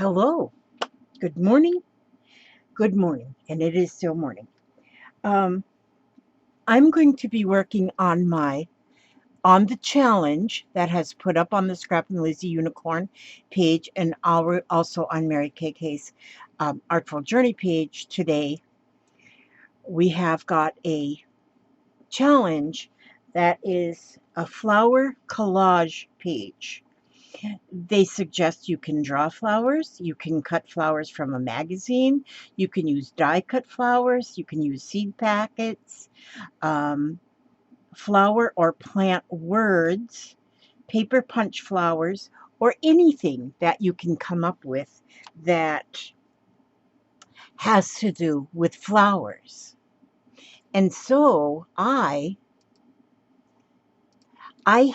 Hello, good morning, and it is still morning. Um, I'm going to be working on the challenge that has put up on the Scrap and Lizzie Unicorn page, and also on Mary KK's Artful Journey page today. We have got a challenge that is a flower collage page. They suggest you can draw flowers, you can cut flowers from a magazine, you can use die cut flowers, you can use seed packets, um, flower or plant words, paper punch flowers, or anything that you can come up with that has to do with flowers. And so I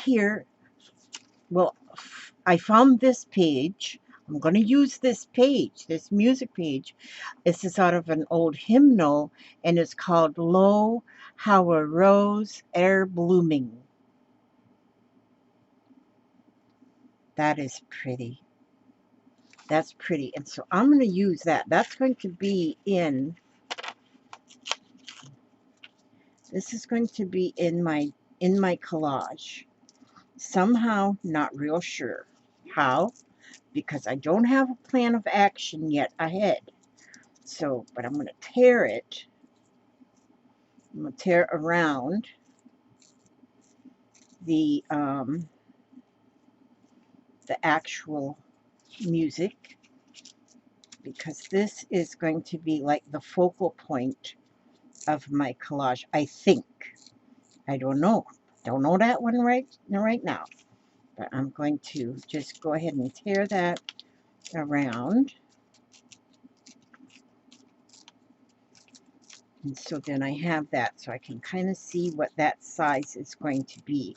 hear, well, I found this page. I'm going to use this page, this music page. This is out of an old hymnal, and it's called Lo, How a Rose Ere Blooming. That is pretty. That's pretty. And so I'm going to use that. That's going to be in, this is going to be in my collage. Somehow, not real sure how, because I don't have a plan of action yet ahead. So, but I'm going to tear it. I'm going to tear around the actual music, because this is going to be like the focal point of my collage, I think. I don't know. Don't know that one right now. But I'm going to just go ahead and tear that around. And so then I have that, so I can kind of see what that size is going to be.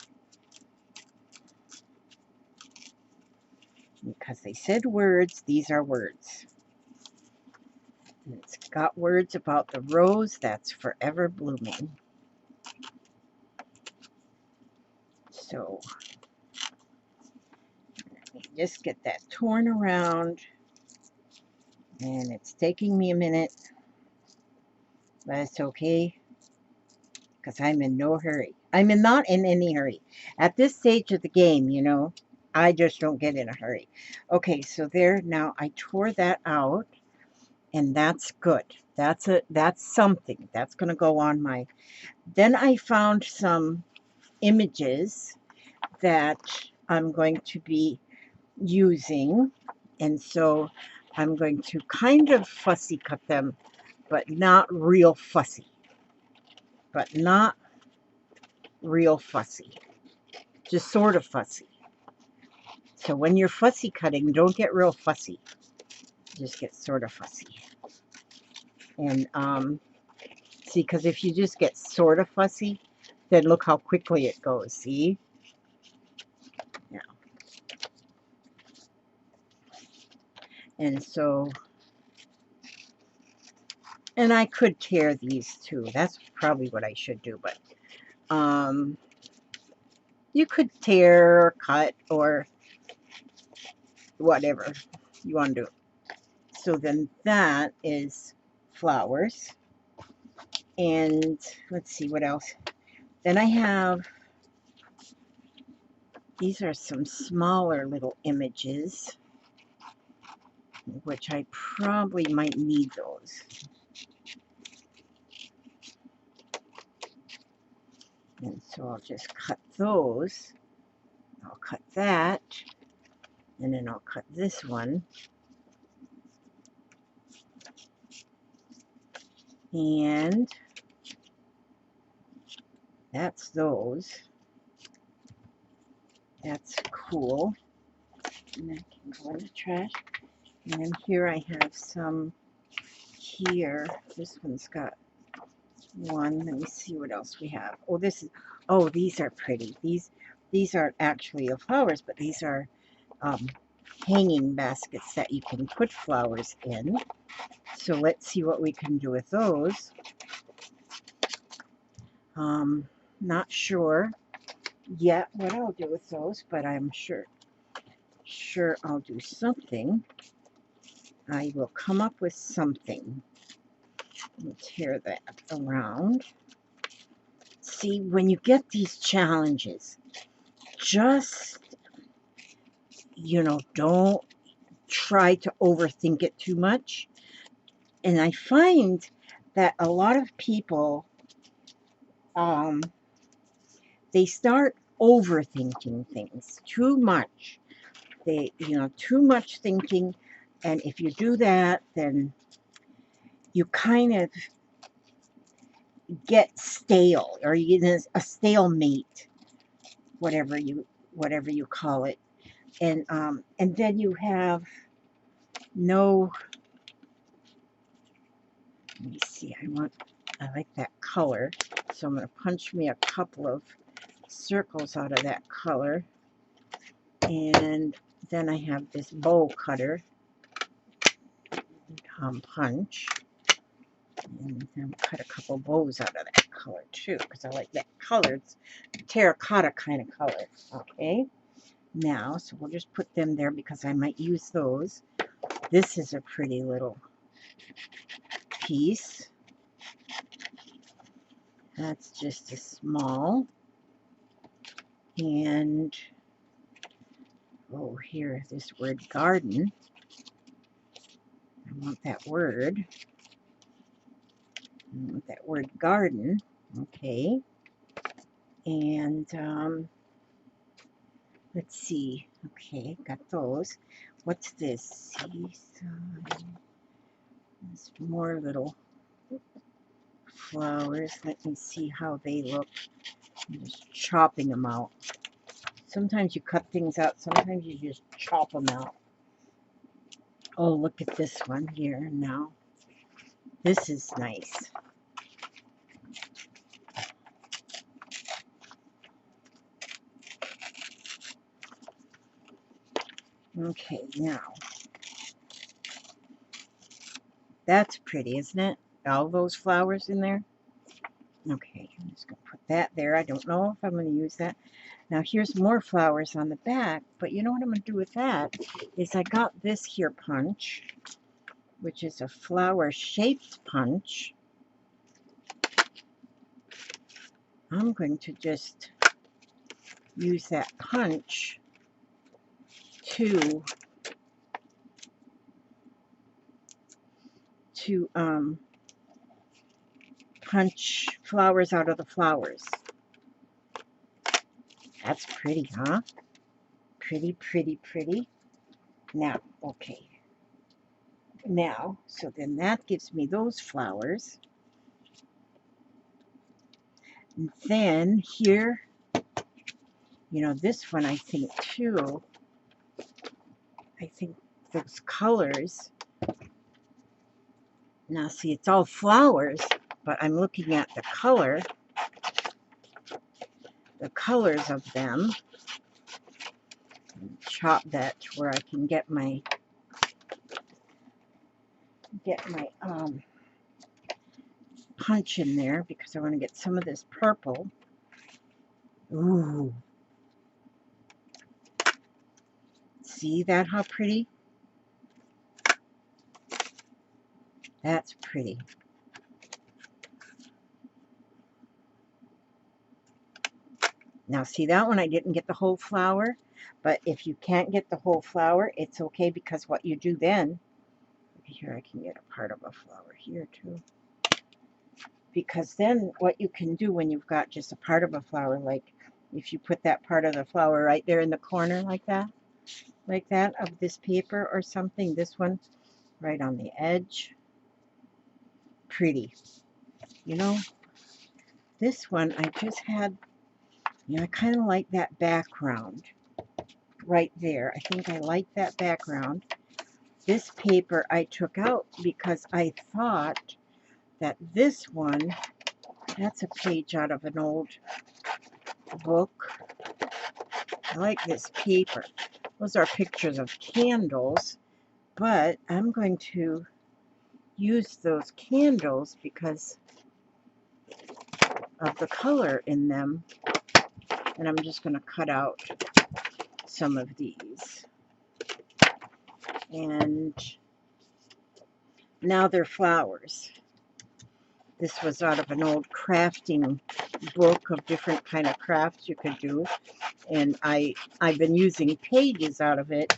Because they said words, these are words. And it's got words about the rose that's forever blooming. So let me just get that torn around. And it's taking me a minute, but it's okay, because I'm in no hurry. Not in any hurry. At this stage of the game, I just don't get in a hurry. Okay, so there, now I tore that out, and that's good. That's something. That's going to go on my... Then I found some images that I'm going to be using, and so I'm going to kind of fussy cut them, but not real fussy. Just sort of fussy. So when you're fussy cutting, don't get real fussy. Just get sort of fussy. And see, because if you just get sort of fussy, then look how quickly it goes. See? Yeah. And so, and I could tear these too. That's probably what I should do, but you could tear or cut or whatever you want to do. So then that is flowers. And let's see what else. Then I have, these are some smaller little images, which I probably might need those. And so I'll just cut those. I'll cut that. And then I'll cut this one. And that's those. That's cool. And that can go in the trash. And then here I have some here. This one's got one. Let me see what else we have. Oh, these are pretty. These aren't actually the flowers, but these are hanging baskets that you can put flowers in. So let's see what we can do with those. Not sure yet what I'll do with those, but I'm sure I'll do something. I will come up with something. Let me tear that around. See, when you get these challenges, just, don't try to overthink it too much. And I find that a lot of people, they start overthinking things too much. Too much thinking. And if you do that, then you kind of get stale, or you get a stalemate, whatever you call it. And then you have no, let me see, I like that color, so I'm going to punch me a couple of circles out of that color. And then I have this bow cutter, punch, and then cut a couple bows out of that color too, because I like that color. It's terracotta kind of color. Okay, now, so we'll just put them there because I might use those. This is a pretty little piece. That's just a small. And, oh, here, this word garden. I want that word. I want that word garden. Okay. And, let's see. Okay, got those. What's this? Seaside. There's more little flowers. Let me see how they look. I'm just chopping them out. Sometimes you cut things out. Sometimes you just chop them out. Oh, look at this one here now. This is nice. Okay, now. That's pretty, isn't it? All those flowers in there. Okay, I'm just going to put that there. I don't know if I'm going to use that. Now, here's more flowers on the back, but you know what I'm going to do with that is I got this here punch, which is a flower-shaped punch. I'm going to just use that punch to punch flowers out of the flowers. That's pretty, huh? Pretty, pretty, pretty. Now, okay. Now, so then that gives me those flowers. And then here, this one I think too, I think those colors. Now see, it's all flowers, but I'm looking at the colors of them. Chop that to where I can get my punch in there, because I want to get some of this purple. Ooh. See that, how pretty? That's pretty. Now see, that one I didn't get the whole flower, but if you can't get the whole flower, it's okay, because what you do then, here I can get a part of a flower here too. Because then what you can do when you've got just a part of a flower, like if you put that part of the flower right there in the corner like that of this paper or something, this one right on the edge, pretty. This one I just had, I kind of like that background right there. I think I like that background. This paper I took out because I thought that this one, that's a page out of an old book. I like this paper. Those are pictures of candles, but I'm going to use those candles because of the color in them. And I'm just going to cut out some of these. And Now they're flowers. This was out of an old crafting book of different kind of crafts you could do. And I've been using pages out of it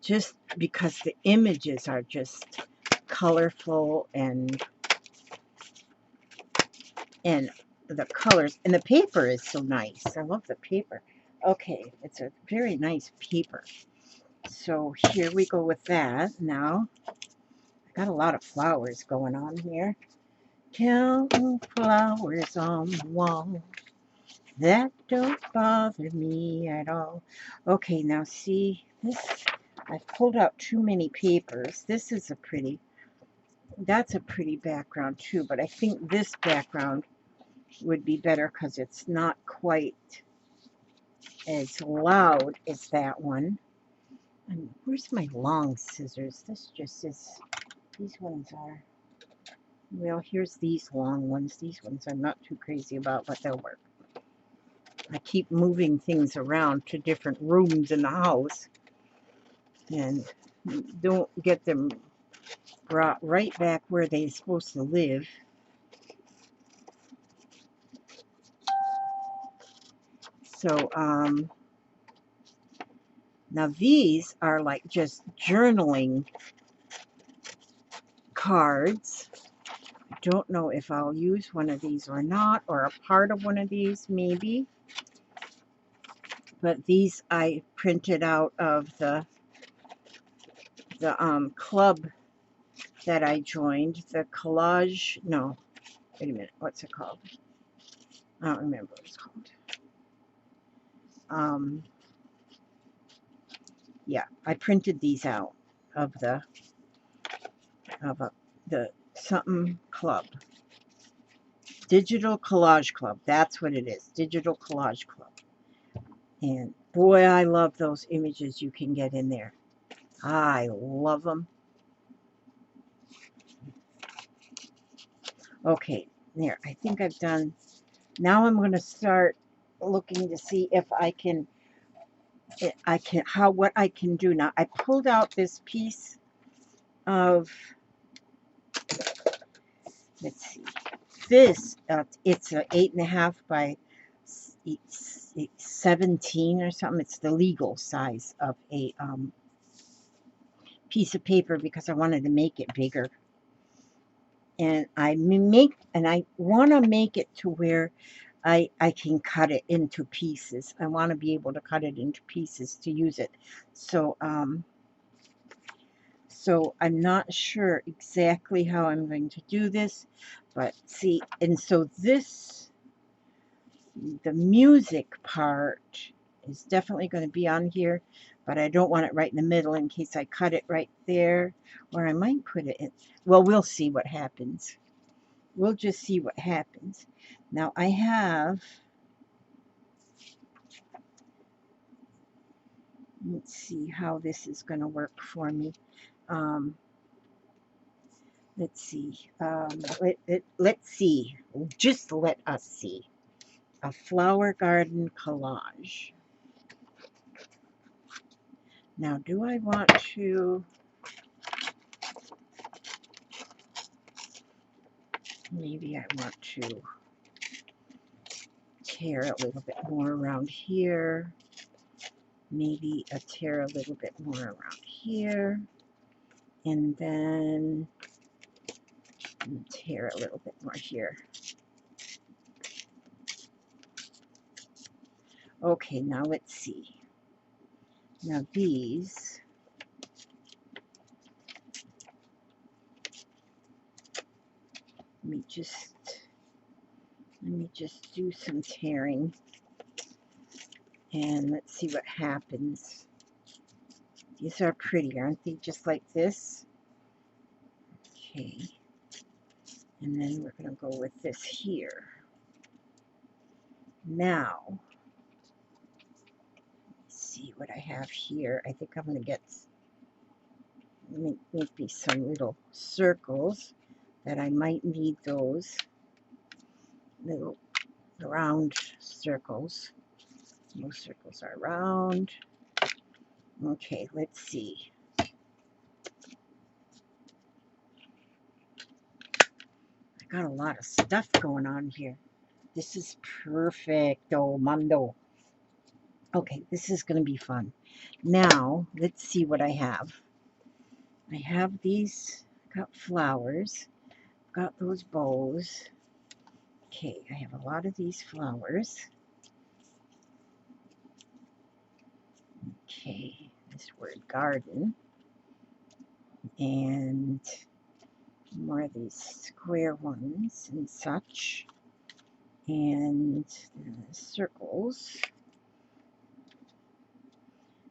just because the images are just colorful and the colors and the paper is so nice. I love the paper. Okay, it's a very nice paper. So here we go with that. Now I got a lot of flowers going on here. Counting flowers on the wall. That don't bother me at all. Okay, now see this. I've pulled out too many papers. This is a pretty, that's a pretty background too, but I think this background would be better because it's not quite as loud as that one. And where's my long scissors? This just is, these ones are, well, here's these long ones. These ones I'm not too crazy about, but they'll work. I keep moving things around to different rooms in the house and don't get them brought right back where they're supposed to live. So, now these are like just journaling cards. I don't know if I'll use one of these or not, or a part of one of these maybe. But these I printed out of the club that I joined, the Collage, no, wait a minute, what's it called? I don't remember what it's called. Yeah, I printed these out of the something club. Digital Collage Club. That's what it is. Digital Collage Club. And boy, I love those images you can get in there. I love them. Okay, there. I think I've done. Now I'm going to start looking to see if I can what I can do now. I pulled out this piece of, let's see, this it's a 8.5 by 17 or something. It's the legal size of a piece of paper because I wanted to make it bigger. And I want to make it to where I can cut it into pieces. I want to be able to cut it into pieces to use it. So so I'm not sure exactly how I'm going to do this, but see, and so this, the music part is definitely going to be on here, but I don't want it right in the middle in case I cut it right there, or I might put it in. Well, we'll see what happens. We'll just see what happens. Now I have, let's see how this is going to work for me. Let's see. Let's see. Just let us see. A flower garden collage. Now, do I want to, maybe I want to tear a little bit more around here. Maybe a tear a little bit more around here. And then tear a little bit more here. Okay, now let's see. Now these, let me just do some tearing and let's see what happens. These are pretty, aren't they? Just like this. Okay. And then we're going to go with this here. Now, let's see what I have here. I think I'm going to get maybe some little circles that I might need, those little round circles. Most circles are round. Okay, let's see. got a lot of stuff going on here. This is perfecto, Mondo. Okay, this is going to be fun. Now, let's see what I have. I have these, got flowers, got those bows. Okay, I have a lot of these flowers. Okay, this word garden. And more of these square ones and such. And circles.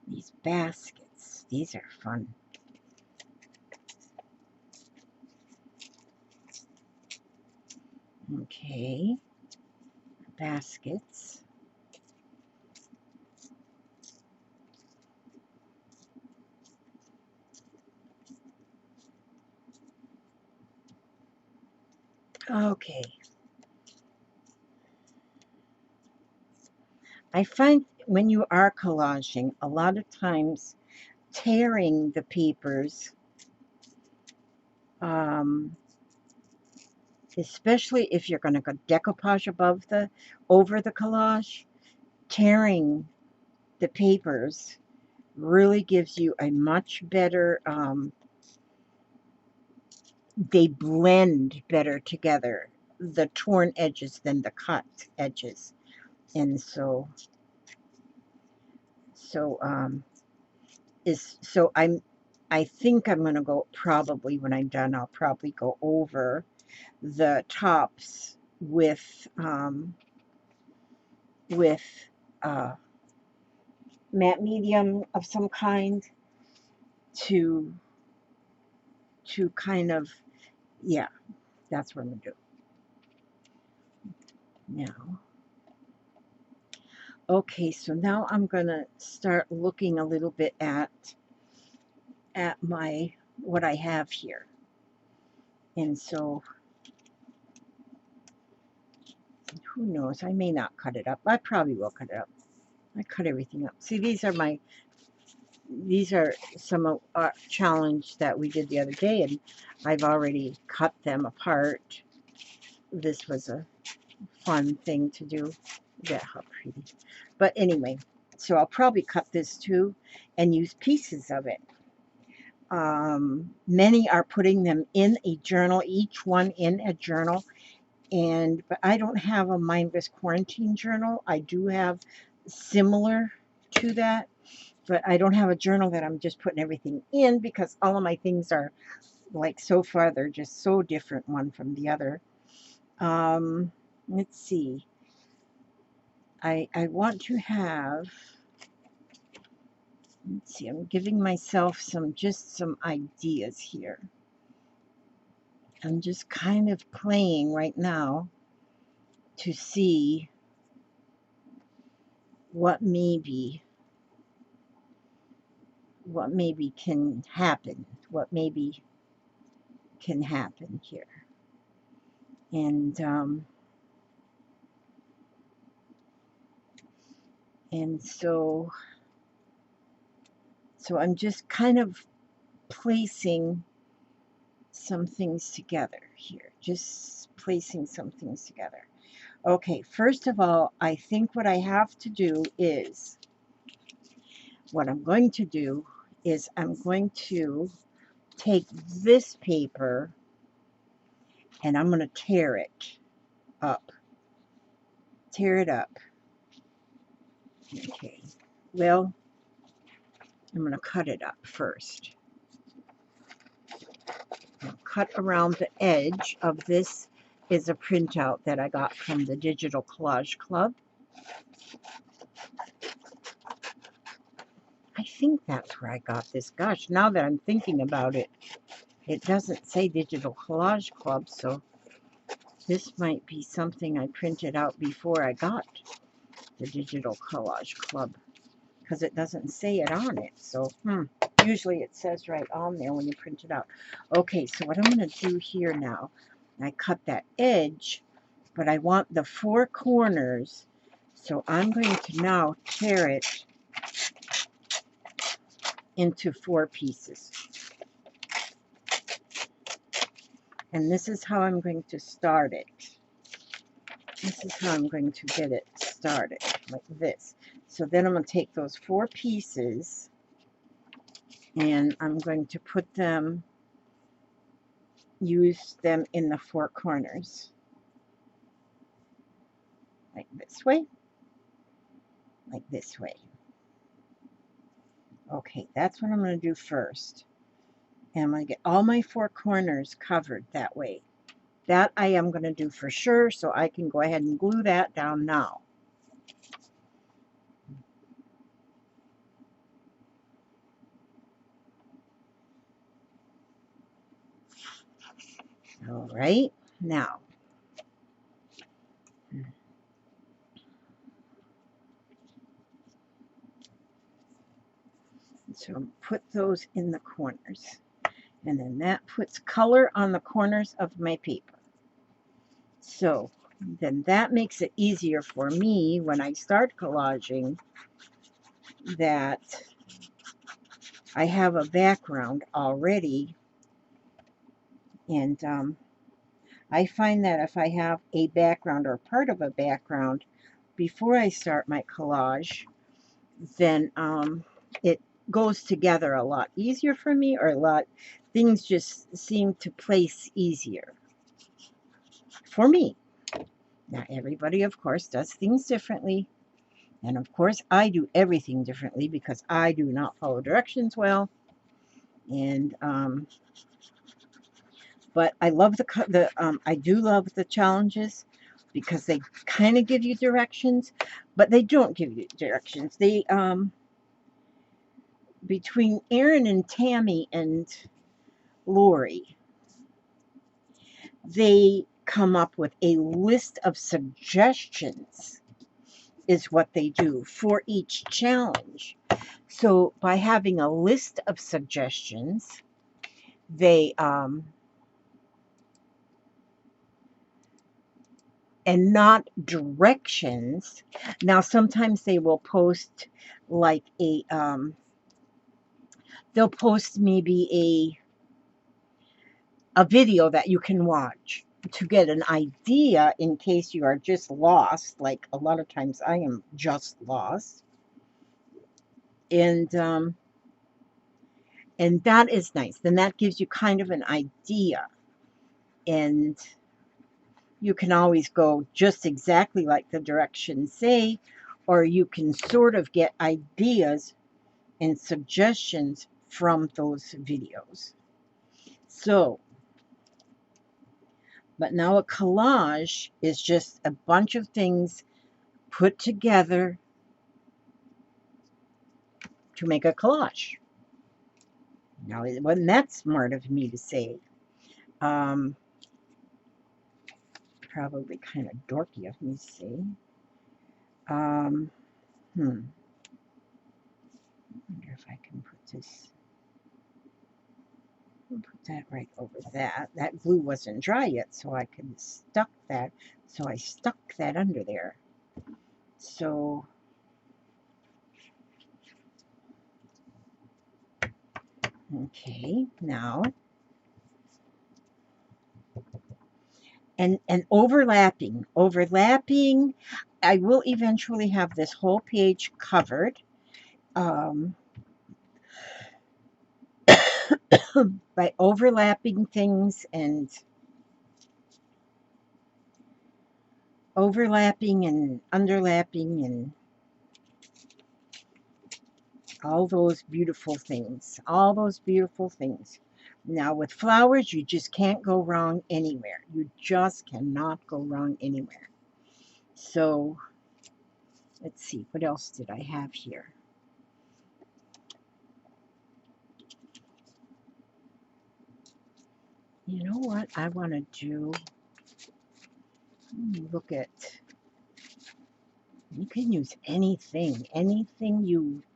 These baskets. These are fun. Okay. Baskets. Okay. I find when you are collaging, a lot of times tearing the papers, especially if you're going to go decoupage over the collage, tearing the papers really gives you a much better, they blend better together, the torn edges than the cut edges. And so I think I'm going to go, probably when I'm done, I'll probably go over the tops with matte medium of some kind to kind of, yeah, that's what I'm going to do now. Okay, so now I'm going to start looking a little bit at what I have here. And so, who knows, I may not cut it up. I probably will cut it up. I cut everything up. See, these are some of our challenge that we did the other day, and I've already cut them apart. This was a fun thing to do. Yeah, how pretty. But anyway, so I'll probably cut this too and use pieces of it. Many are putting them in a journal, each one in a journal, but I don't have a mindless quarantine journal. I do have similar to that, but I don't have a journal that I'm just putting everything in, because all of my things are, like, so far they're just so different one from the other. Let's see. I want to have, let's see, I'm giving myself just some ideas here. I'm just kind of playing right now to see what maybe can happen, here. And so I'm just kind of placing some things together here, just placing some things together. Okay, first of all, I think what I have to do is, what I'm going to do is I'm going to take this paper and I'm going to tear it up. Okay, well, I'm going to cut it up first. I'll cut around the edge of this. Is a printout that I got from the Digital Collage Club. I think that's where I got this. Gosh, now that I'm thinking about it, it doesn't say Digital Collage Club, so this might be something I printed out before I got the Digital Collage Club, because it doesn't say it on it. So, usually it says right on there when you print it out. Okay, so what I'm going to do here now, I cut that edge, but I want the 4 corners, so I'm going to now tear it into 4 pieces. And this is how I'm going to start it. This is how I'm going to get it started, like this. So then I'm going to take those 4 pieces and I'm going to put them, use them in the 4 corners. Like this way. Like this way. Okay, that's what I'm going to do first. And I'm going to get all my 4 corners covered that way. That I am going to do for sure, so I can go ahead and glue that down now. All right, now. So put those in the corners. And then that puts color on the corners of my paper. So then that makes it easier for me when I start collaging that I have a background already. And I find that if I have a background or part of a background before I start my collage, then it goes together a lot easier for me, or things just seem to place easier for me. Now, everybody, of course, does things differently. And, of course, I do everything differently because I do not follow directions well. And, but I love I do love the challenges because they kind of give you directions, but they don't give you directions. They, between Aaron and Tammy and Lori, they come up with a list of suggestions is what they do for each challenge. So by having a list of suggestions, they and not directions. Now sometimes they will post like they'll post maybe a video that you can watch to get an idea in case you are just lost. Like a lot of times I am just lost. And that is nice. Then that gives you kind of an idea. And you can always go just exactly like the directions say, or you can sort of get ideas and suggestions from those videos. So, but now a collage is just a bunch of things put together to make a collage. Now, it wasn't that smart of me to say. Probably kind of dorky of me to say. I wonder if I can put this. I'll put that right over that. That glue wasn't dry yet, so I could stuck that. So I stuck that under there. So okay, now and overlapping. I will eventually have this whole page covered by overlapping things and underlapping and all those beautiful things. Now with flowers, you just can't go wrong anywhere. You just cannot go wrong anywhere. So let's see, what else did I have here? You know what I want to do? Look at, you can use anything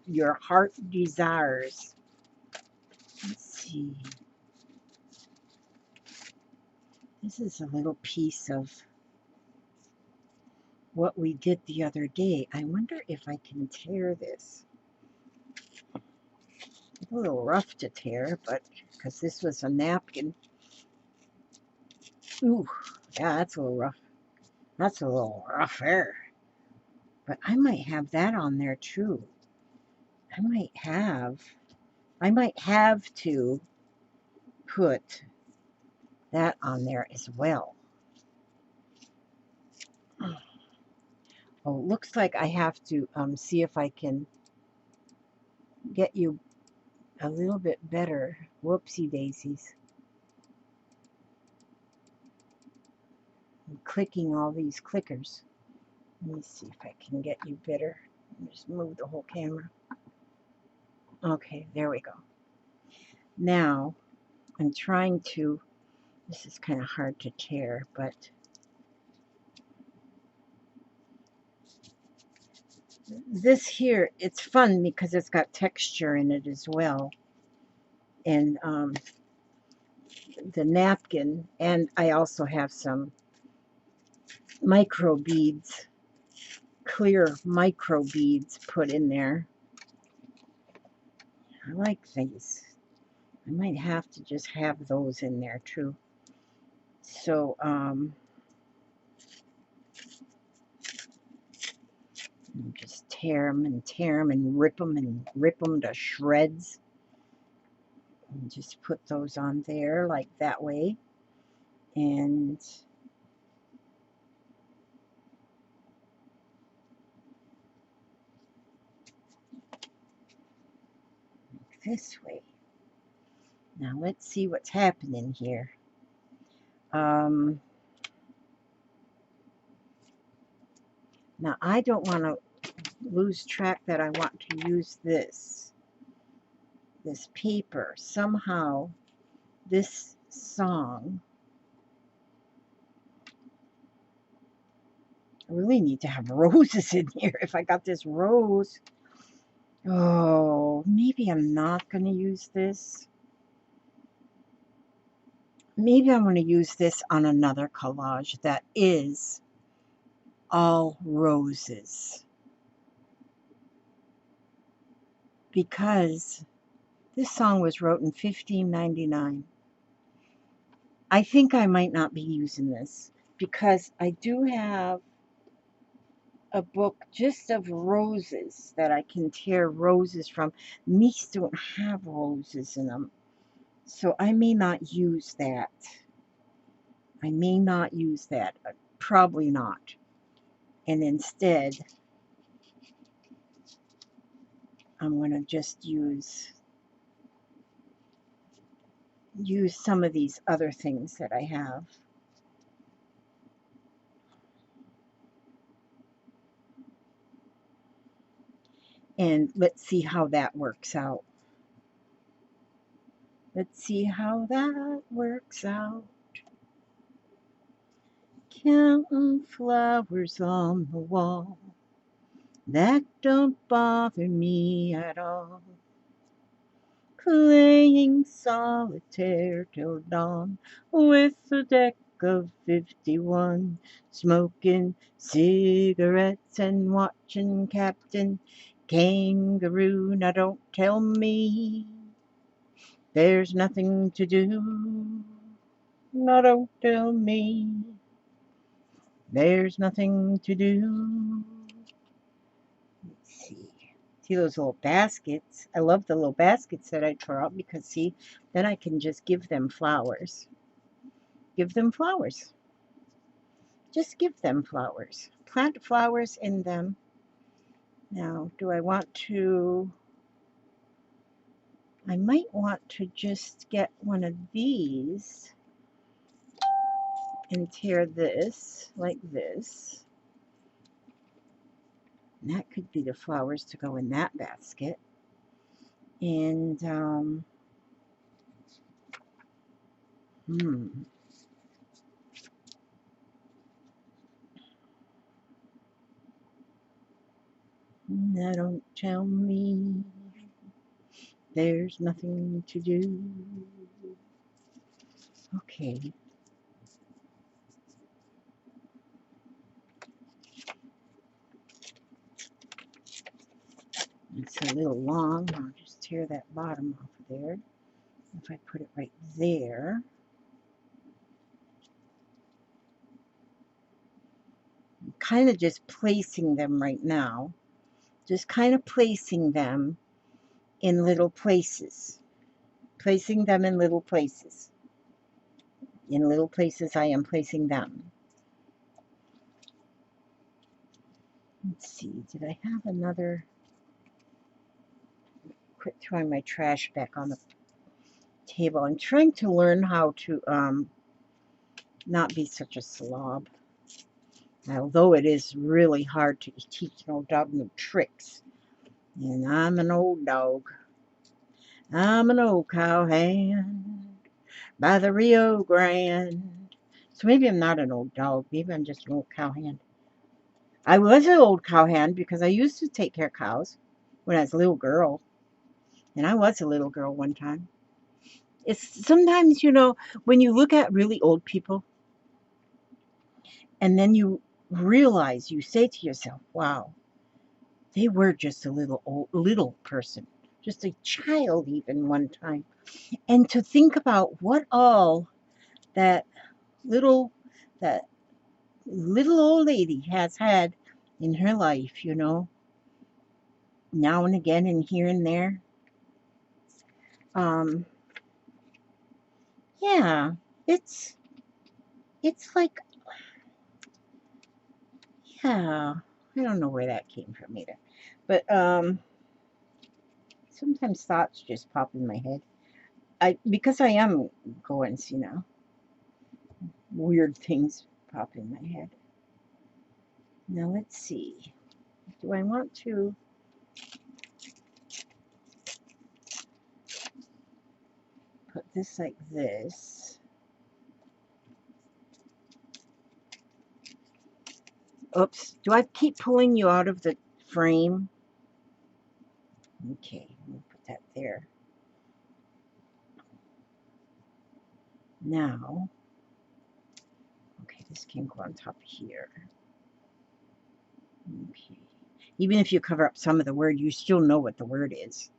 your heart desires. Let's see. This is a little piece of what we did the other day. I wonder if I can tear this. It's a little rough to tear, but because this was a napkin. Ooh, yeah, that's a little rough. That's a little rougher. But I might have that on there too. I might have to put that on there as well. Oh, looks like I have to see if I can get you a little bit better. Whoopsie daisies. I'm clicking all these clickers. Let me see if I can get you better. Just move the whole camera. Okay, there we go. Now, I'm trying to, this is kind of hard to tear, but this here, it's fun because it's got texture in it as well. And the napkin, and I also have some micro beads, clear micro beads put in there. I like these. I might have to just have those in there too. So, just tear them and rip them to shreds. And just put those on there like that way. And this way. Now let's see what's happening here. Now I don't want to lose track that I want to use this paper. Somehow this song, I really need to have roses in here. If I got this rose, oh, maybe I'm not going to use this. Maybe I'm going to use this on another collage that is all roses. Because this song was wrote in 1599. I think I might not be using this because I do have a book just of roses that I can tear roses from. These don't have roses in them. So I may not use that. I may not use that. Probably not. And instead, I'm going to just use some of these other things that I have. And let's see how that works out. Let's see how that works out. Counting flowers on the wall, that don't bother me at all. Playing solitaire till dawn with a deck of 51, smoking cigarettes and watching Captain Kangaroo. Now don't tell me there's nothing to do. Now don't tell me there's nothing to do. Let's see. See those little baskets? I love the little baskets that I draw because, see, then I can just give them flowers. Give them flowers. Just give them flowers. Plant flowers in them. Now, do I want to... I might want to just get one of these and tear this like this. And that could be the flowers to go in that basket. And, now don't tell me there's nothing to do. Okay. It's a little long. I'll just tear that bottom off of there. If I put it right there. kind of just placing them right now. Just kind of placing them in little places. Placing them in little places. In little places I am placing them. Let's see, did I have another? Quit throwing my trash back on the table. I'm trying to learn how to not be such a slob. Although it is really hard to teach an old dog new tricks. And I'm an old dog. I'm an old cowhand by the Rio Grande. So maybe I'm not an old dog. Maybe I'm just an old cowhand. I was an old cowhand because I used to take care of cows when I was a little girl. And I was a little girl one time. It's sometimes, you know, when you look at really old people and then you realize, you say to yourself, wow, they were just a little person, just a child even one time. And to think about what all that little that little old lady has had in her life, you know, now and again and here and there. Um, yeah, it's like, yeah, I don't know where that came from either. But sometimes thoughts just pop in my head. Because I am going, you know, weird things pop in my head. Now let's see. Do I want to put this like this? Oops. Do I keep pulling you out of the frame? Okay, we'll put that there. Now, okay, this can go on top here. Okay. Even if you cover up some of the word, you still know what the word is.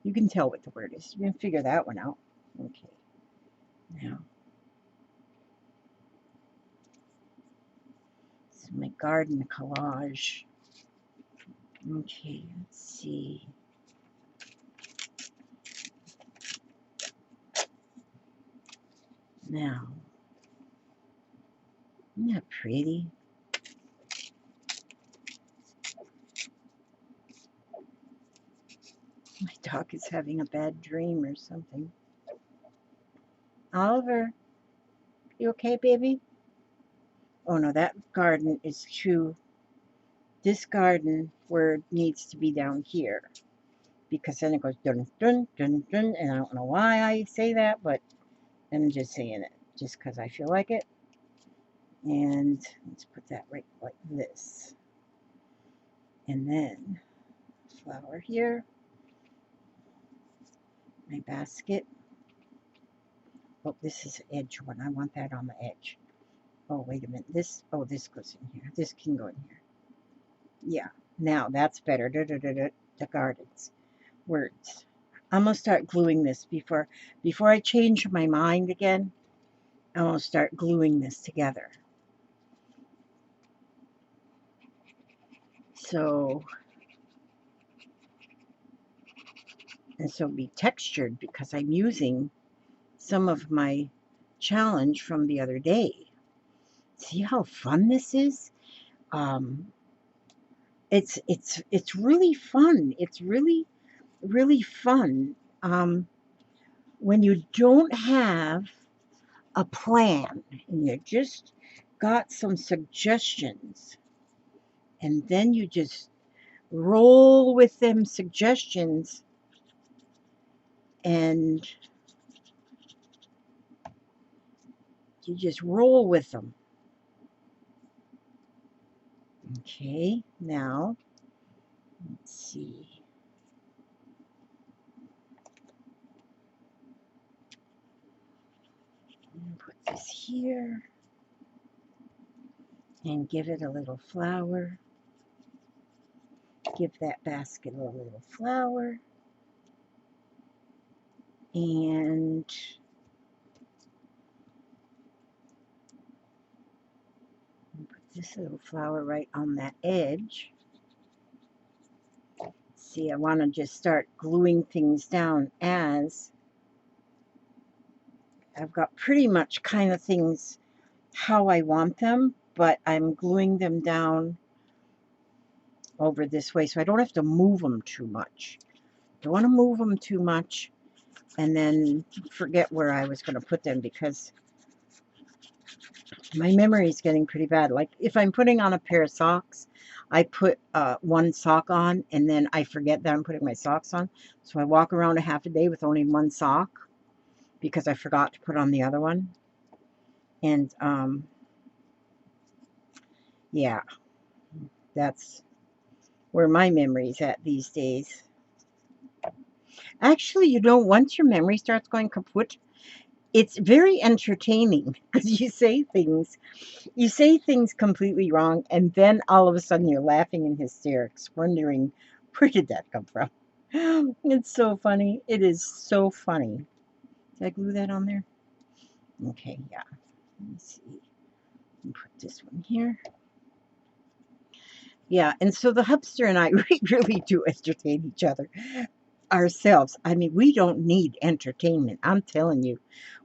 You can tell what the word is. You can figure that one out. Okay. Now, this is my garden collage. Okay, let's see. Now, isn't that pretty? My dog is having a bad dream or something. Oliver, you okay, baby? Oh no, that garden is too. This garden word needs to be down here because then it goes dun dun dun dun, and I don't know why I say that, but I'm just saying it just because I feel like it. And let's put that right like this, and then flower here. My basket. Oh, this is the edge one. I want that on the edge. Oh, wait a minute. This goes in here. This can go in here. Yeah, now that's better. The gardens. Words. I'm going to start gluing this before I change my mind again. I'm going to start gluing this together. So, and so be textured because I'm using some of my challenge from the other day. See how fun this is? It's really fun. It's really fun when you don't have a plan and you just got some suggestions, and then you just roll with them suggestions and you just roll with them. Okay, now let's see. Put this here and give it a little flower. Give that basket a little flower. And put this little flower right on that edge. See, I want to just start gluing things down as I've got pretty much kind of things how I want them, but I'm gluing them down over this way so I don't have to move them too much. Don't want to move them too much and then forget where I was going to put them, because my memory is getting pretty bad. Like if I'm putting on a pair of socks, I put one sock on and then I forget that I'm putting my socks on. So I walk around a half a day with only one sock because I forgot to put on the other one. And yeah, that's where my memory's at these days. Actually, once your memory starts going kaput, it's very entertaining because you say things completely wrong, and then all of a sudden you're laughing in hysterics, wondering, where did that come from? It's so funny. It is so funny. Did I glue that on there? Okay, yeah. Let me see. Put this one here. Yeah, and so the hubster and I, we really do entertain each other ourselves. I mean, we don't need entertainment. I'm telling you,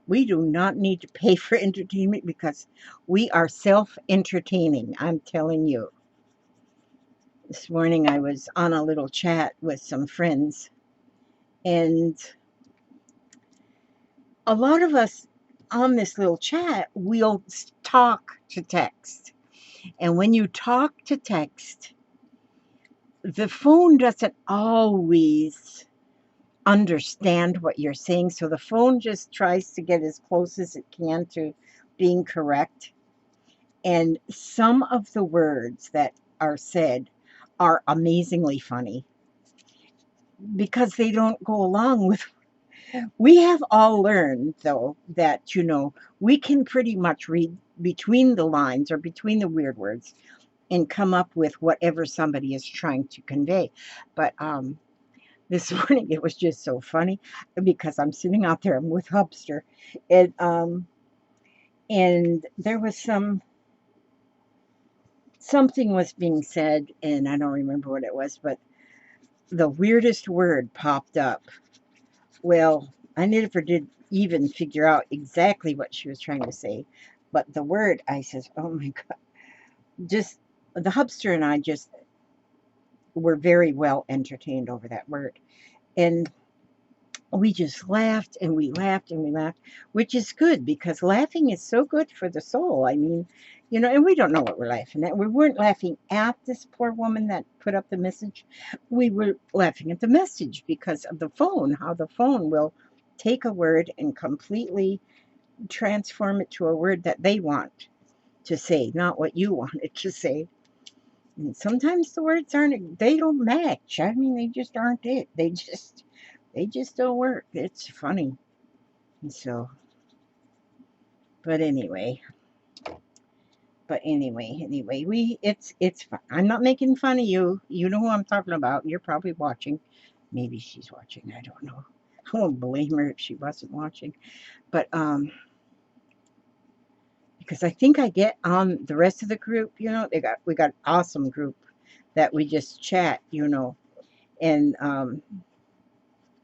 we do not need to pay for entertainment because we are self-entertaining. I'm telling you. This morning I was on a little chat with some friends, and a lot of us on this little chat, we'll talk to text. And when you talk to text, the phone doesn't always understand what you're saying, so the phone just tries to get as close as it can to being correct. And some of the words that are said are amazingly funny because they don't go along with. We have all learned, though, that we can pretty much read between the lines or between the weird words and come up with whatever somebody is trying to convey. But this morning it was just so funny because I'm sitting out there, I'm with Hubster, and there was something was being said, and I don't remember what it was, but the weirdest word popped up. Well, I never did even figure out exactly what she was trying to say, but the word, I says, oh my God, just the Hubster and I just were very well entertained over that word. And we just laughed and we laughed and we laughed, which is good because laughing is so good for the soul. I mean, and we don't know what we're laughing at. We weren't laughing at this poor woman that put up the message. We were laughing at the message because of the phone, how the phone will take a word and completely transform it to a word that they want to say, not what you want it to say. And sometimes the words they don't match. I mean, they just aren't it. They just don't work. It's funny. And so, but anyway, it's fun. I'm not making fun of you. You know who I'm talking about. You're probably watching. Maybe she's watching. I don't know. I won't blame her if she wasn't watching. But because I think I get on the rest of the group, we got awesome group that we just chat, and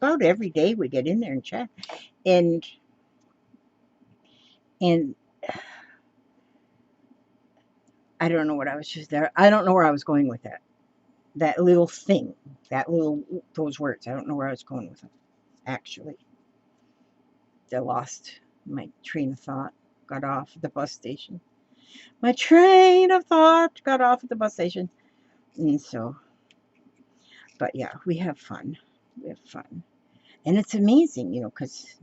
about every day we get in there and chat. And I don't know what I was just there. I don't know where I was going with that little thing, those words. I don't know where I was going with them, actually. I lost my train of thought, got off at the bus station. My train of thought got off at the bus station. And so, but yeah, we have fun. We have fun. And it's amazing, because,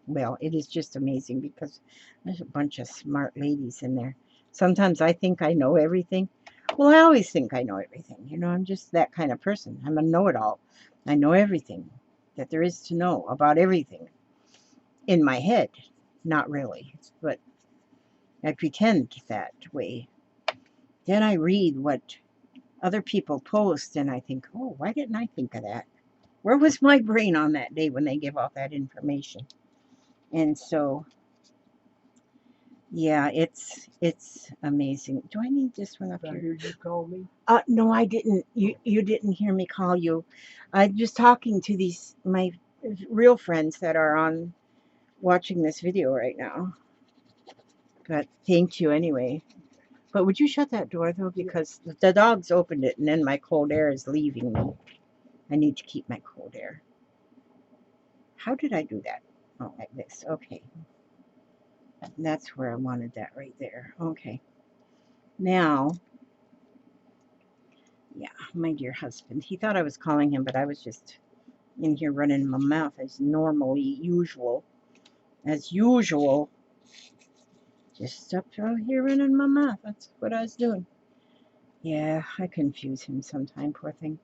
well, it is just amazing because there's a bunch of smart ladies in there. Sometimes I think I know everything. Well, I always think I know everything. I'm just that kind of person. I'm a know-it-all. I know everything that there is to know about everything in my head. Not really, but I pretend that way. Then I read what other people post and I think, oh, why didn't I think of that? Where was my brain on that day when they give off that information? And so Yeah, it's amazing. Do I need this one up Did I here? hear you call me? No, I didn't. You didn't hear me call you. I'm just talking to these my real friends that are on watching this video right now. But thank you anyway. But would you shut that door though? Yeah. Because the dogs opened it and then my cold air is leaving me. I need to keep my cold air. How did I do that? Oh, like this. Okay. That's where I wanted that right there. Okay. Now, yeah, my dear husband. He thought I was calling him, but I was just in here running my mouth as normally usual. As usual. Just up out here running my mouth. That's what I was doing. Yeah, I confuse him sometime, poor thing.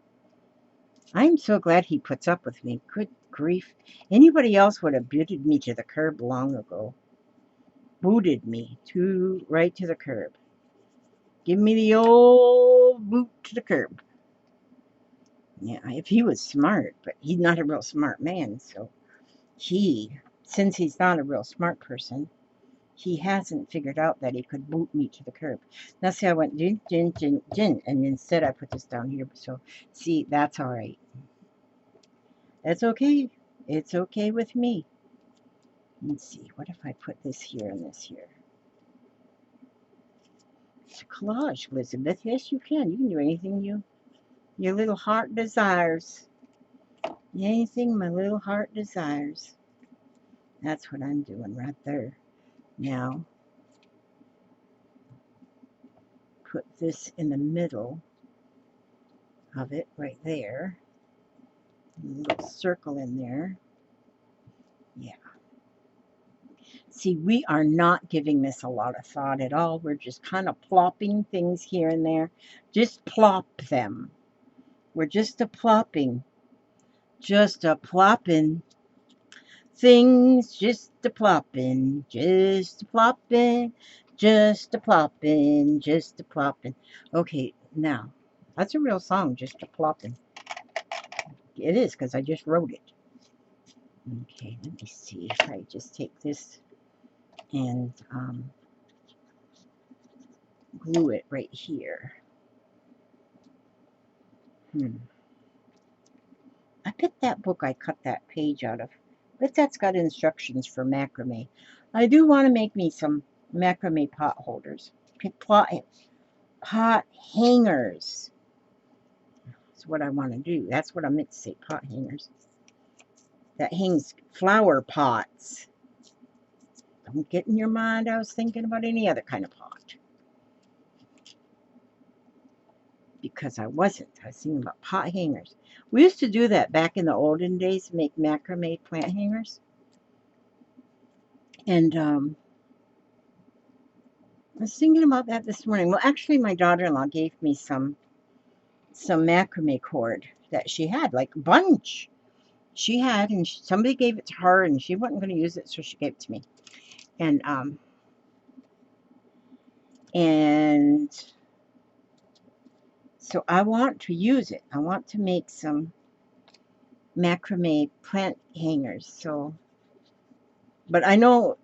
I'm so glad he puts up with me. Good grief. Anybody else would have booted me to the curb long ago. Booted me right to the curb. Give me the old boot to the curb. Yeah, if he was smart, but he's not a real smart man, so since he's not a real smart person, he hasn't figured out that he could boot me to the curb. Now see, I went din, din, din, din, and instead I put this down here, so see, that's all right. That's okay. It's okay with me. Let's see, what if I put this here and this here? It's a collage, Elizabeth. Yes, you can. You can do anything your little heart desires. Anything my little heart desires. That's what I'm doing right there. Now, put this in the middle of it right there. A little circle in there. Yeah. See, we are not giving this a lot of thought at all. We're just kind of plopping things here and there. Just plop them. We're just a plopping. Just a plopping. Things just a plopping. Just a plopping. Just a plopping. Just a plopping. Okay, now, that's a real song, Just a Plopping. It is, because I just wrote it. Okay, let me see if I just take this and glue it right here. I bet that book I cut that page out of. But that's got instructions for macrame. I do want to make me some macrame pot holders. Pot hangers. That's what I want to do. That's what I meant to say, pot hangers. That hangs flower pots. Don't get in your mind I was thinking about any other kind of pot. Because I wasn't. I was thinking about pot hangers. We used to do that back in the olden days, make macrame plant hangers. And I was thinking about that this morning. Well, actually, my daughter-in-law gave me some macrame cord that she had, like a bunch. She had, and somebody gave it to her, and she wasn't going to use it, so she gave it to me. And so I want to use it. I want to make some macrame plant hangers. So, but I know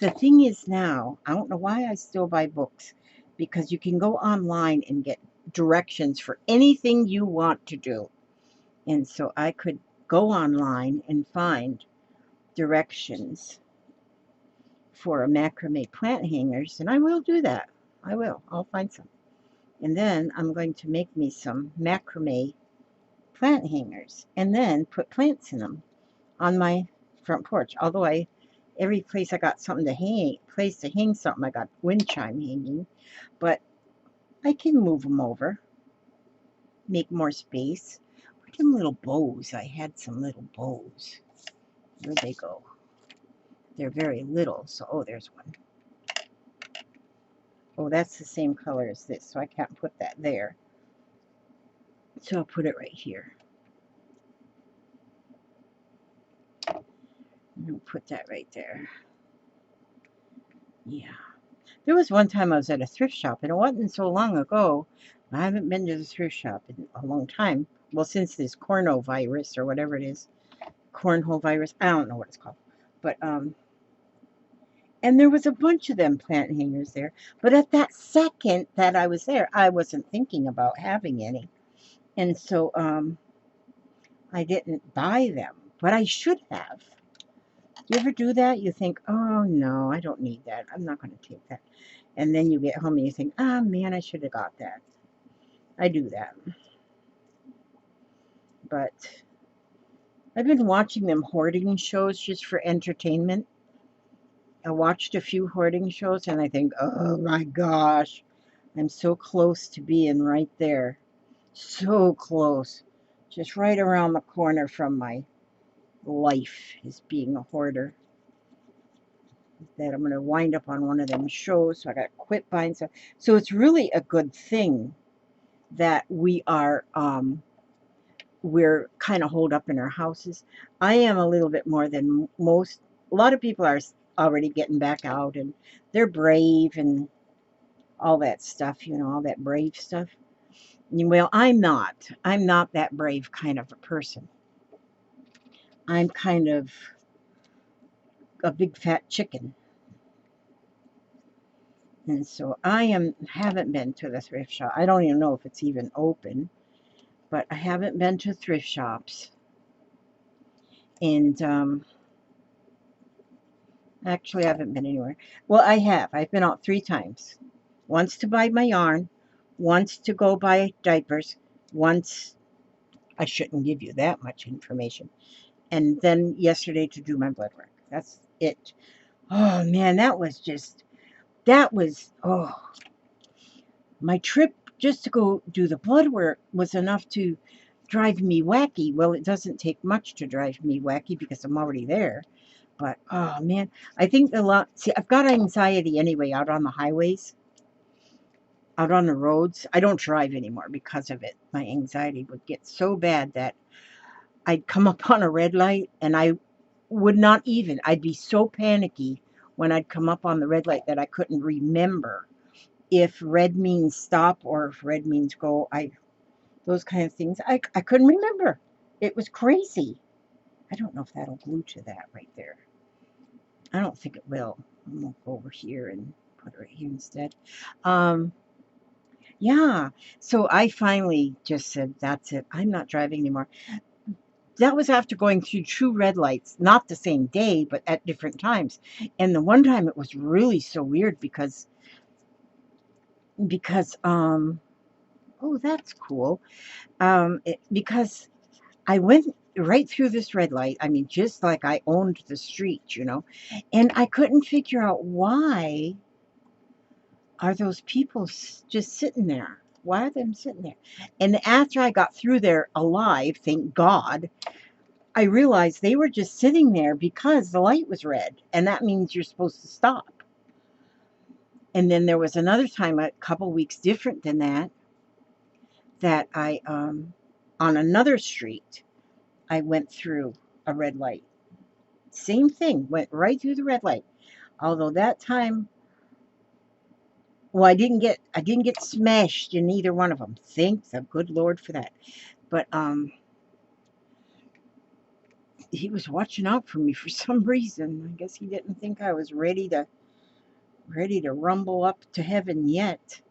the thing is now, I don't know why I still buy books, because you can go online and get directions for anything you want to do. And so I could go online and find directions for a macrame plant hangers, and I will do that. I will. I'll find some. And then I'm going to make me some macrame plant hangers and then put plants in them on my front porch. Although every place I got something to hang something, I got wind chime hanging, but I can move them over, make more space. Where'd them little bows? I had some little bows. Where'd they go? They're very little, so, oh, there's one. Oh, that's the same color as this, so I can't put that there. So I'll put it right here. And I'll put that right there. Yeah. There was one time I was at a thrift shop, and it wasn't so long ago. I haven't been to the thrift shop in a long time. Well, since this cornhole virus or whatever it is. Cornhole virus. I don't know what it's called. But, And there was a bunch of them plant hangers there. But at that second that I was there, I wasn't thinking about having any. And so I didn't buy them, but I should have. You ever do that? You think, oh no, I don't need that. I'm not going to take that. And then you get home and you think, ah, man, I should have got that. I do that. But I've been watching them hoarding shows just for entertainment. I watched a few hoarding shows and I think, oh my gosh, I'm so close to being right there. So close. Just right around the corner from my life is being a hoarder. That I'm going to wind up on one of them shows. So I got to quit buying stuff. So it's really a good thing that we're kind of holed up in our houses. I am a little bit more than most. A lot of people are already getting back out and they're brave and all that stuff, all that brave stuff. Well, I'm not. I'm not that brave kind of a person. I'm kind of a big fat chicken. And so haven't been to the thrift shop. I don't even know if it's even open, but I haven't been to thrift shops. And actually, I haven't been anywhere. Well, I have. I've been out 3 times. Once to buy my yarn, once to go buy diapers, once I shouldn't give you that much information. And then yesterday to do my blood work. That's it. Oh man, my trip just to go do the blood work was enough to drive me wacky. Well, it doesn't take much to drive me wacky because I'm already there. But oh man, I think see, I've got anxiety anyway out on the highways, out on the roads. I don't drive anymore because of it. My anxiety would get so bad that I'd come up on a red light and I would not even, I'd be so panicky when I'd come up on the red light that I couldn't remember if red means stop or if red means go. Those kind of things. I couldn't remember. It was crazy. I don't know if that'll glue to that right there. I don't think it will. I'm going to go over here and put it right here instead. Yeah. So I finally just said, that's it. I'm not driving anymore. That was after going through 2 red lights, not the same day, but at different times. And the one time it was really so weird because oh, that's cool. Because I went right through this red light. I mean, just like I owned the street, and I couldn't figure out why are those people just sitting there? Why are them sitting there? And after I got through there alive, thank God, I realized they were just sitting there because the light was red, and that means you're supposed to stop. And then there was another time, a couple weeks different than that I, on another street, I went through a red light. Same thing, went right through the red light. Although that time, well, I didn't get smashed in either one of them. Thank the good Lord for that. But he was watching out for me for some reason. I guess he didn't think I was ready to rumble up to heaven yet.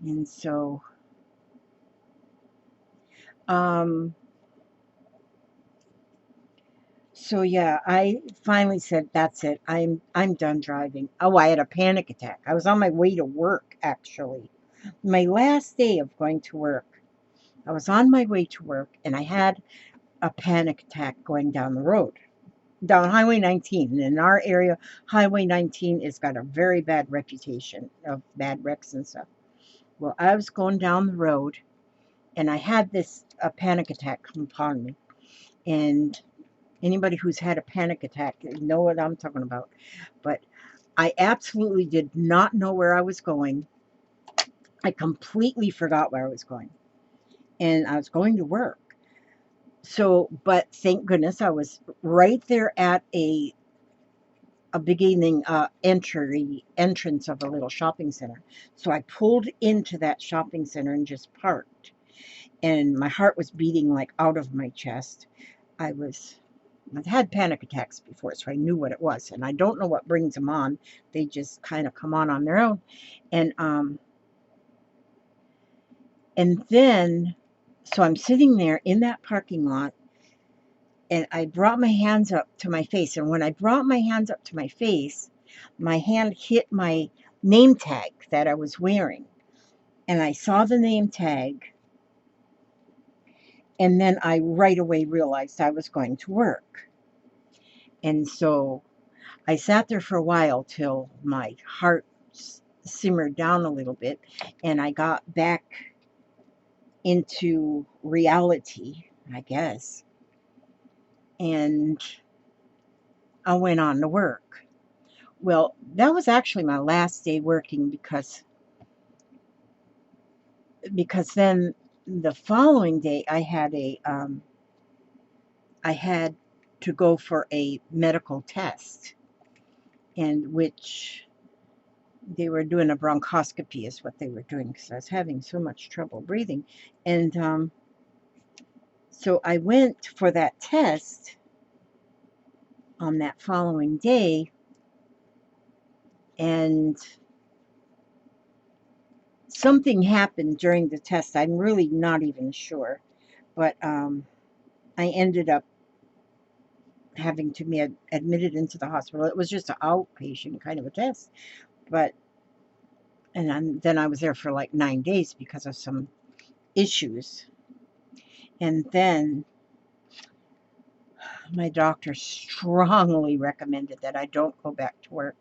And so so yeah, I finally said, that's it. I'm done driving. Oh, I had a panic attack. I was on my way to work, actually. My last day of going to work. I was on my way to work and I had a panic attack going down the road. Down Highway 19. And in our area, Highway 19 has got a very bad reputation of bad wrecks and stuff. Well, I was going down the road and I had a panic attack come upon me. And anybody who's had a panic attack know what I'm talking about. But I absolutely did not know where I was going. I completely forgot where I was going. And I was going to work. So, but thank goodness I was right there at a beginning entrance of a little shopping center. So I pulled into that shopping center and just parked. And my heart was beating like out of my chest. I was I've had panic attacks before, so I knew what it was. And I don't know what brings them on. They just kind of come on their own. And then, so I'm sitting there in that parking lot, and I brought my hands up to my face. And when I brought my hands up to my face, my hand hit my name tag that I was wearing. And I saw the name tag. And then I right away realized I was going to work. And so I sat there for a while till my heart simmered down a little bit, and I got back into reality, I guess. And I went on to work. Well, that was actually my last day working because then the following day I had to go for a medical test, and which they were doing a bronchoscopy is what they were doing because I was having so much trouble breathing. And so I went for that test on that following day, and something happened during the test. I'm really not even sure, but I ended up having to be admitted into the hospital. It was just an outpatient kind of a test, but then I was there for like 9 days because of some issues. And then my doctor strongly recommended that I don't go back to work.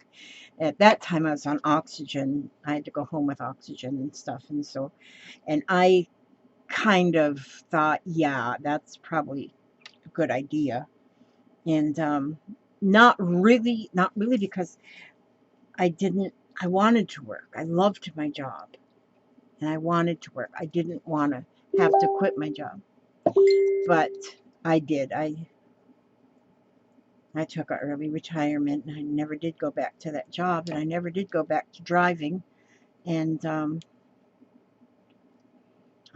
At that time, I was on oxygen. I had to go home with oxygen and stuff. And I kind of thought, yeah, that's probably a good idea. And not really because I wanted to work. I loved my job and I wanted to work. I didn't want to have to quit my job, but I did. I took an early retirement, and I never did go back to that job, and I never did go back to driving. And I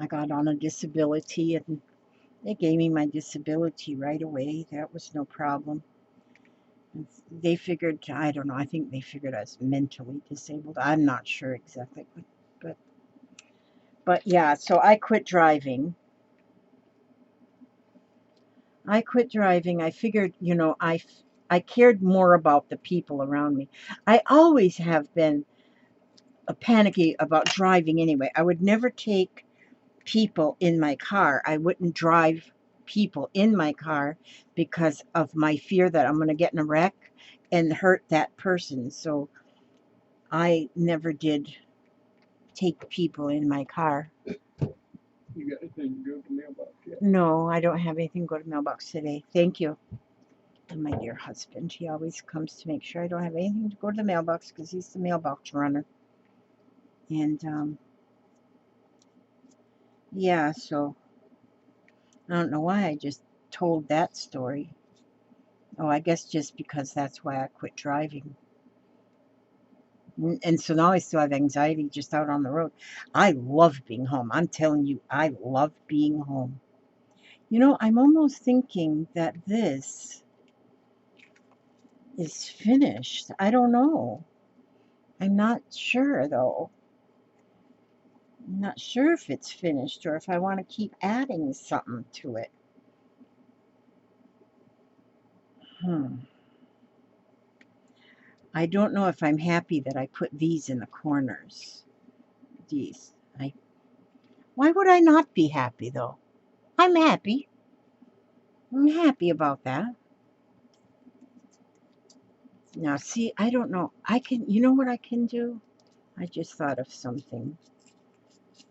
got on a disability, and they gave me my disability right away. That was no problem. They figured, I don't know, I think they figured I was mentally disabled. I'm not sure exactly, but yeah, so I quit driving. I figured, I cared more about the people around me. I always have been a panicky about driving anyway. I would never take people in my car. I wouldn't drive people in my car because of my fear that I'm going to get in a wreck and hurt that person. So I never did take people in my car. You got anything to go to the mailbox yet? No, I don't have anything to go to the mailbox today. Thank you. And my dear husband, he always comes to make sure I don't have anything to go to the mailbox because he's the mailbox runner. And yeah, so I don't know why I just told that story. Oh, I guess just because that's why I quit driving. And so now I still have anxiety just out on the road. I love being home. I'm telling you, I love being home. I'm almost thinking that this is finished. I don't know. I'm not sure, though. I'm not sure if it's finished or if I want to keep adding something to it. I don't know if I'm happy that I put these in the corners. These. Why would I not be happy, though? I'm happy. I'm happy about that. Now, see, I don't know. You know what I can do? I just thought of something.